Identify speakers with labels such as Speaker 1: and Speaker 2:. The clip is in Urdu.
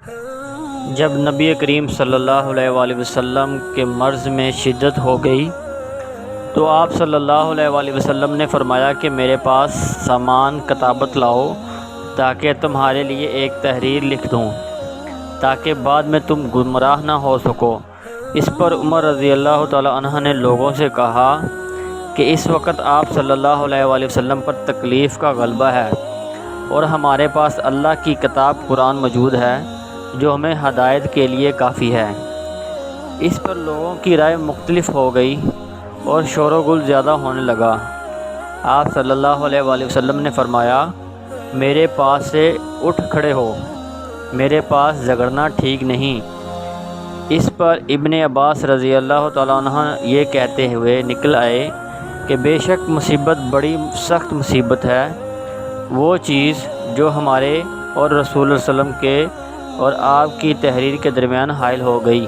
Speaker 1: جب نبی کریم صلی اللہ علیہ وآلہ وسلم کے مرض میں شدت ہو گئی تو آپ صلی اللہ علیہ وآلہ وسلم نے فرمایا کہ میرے پاس سامان کتابت لاؤ تاکہ تمہارے لیے ایک تحریر لکھ دوں تاکہ بعد میں تم گمراہ نہ ہو سکو۔ اس پر عمر رضی اللہ تعالی عنہ نے لوگوں سے کہا کہ اس وقت آپ صلی اللہ علیہ وآلہ وسلم پر تکلیف کا غلبہ ہے اور ہمارے پاس اللہ کی کتاب قرآن موجود ہے جو ہمیں ہدایت کے لیے کافی ہے۔ اس پر لوگوں کی رائے مختلف ہو گئی اور شور و گل زیادہ ہونے لگا۔ آپ صلی اللہ علیہ وآلہ وسلم نے فرمایا، میرے پاس سے اٹھ کھڑے ہو، میرے پاس جھگڑنا ٹھیک نہیں۔ اس پر ابن عباس رضی اللہ تعالیٰ عنہ یہ کہتے ہوئے نکل آئے کہ بے شک مصیبت بڑی سخت مصیبت ہے، وہ چیز جو ہمارے اور رسول اللہ صلی اللہ علیہ وسلم کے اور آپ کی تحریر کے درمیان حائل ہو گئی۔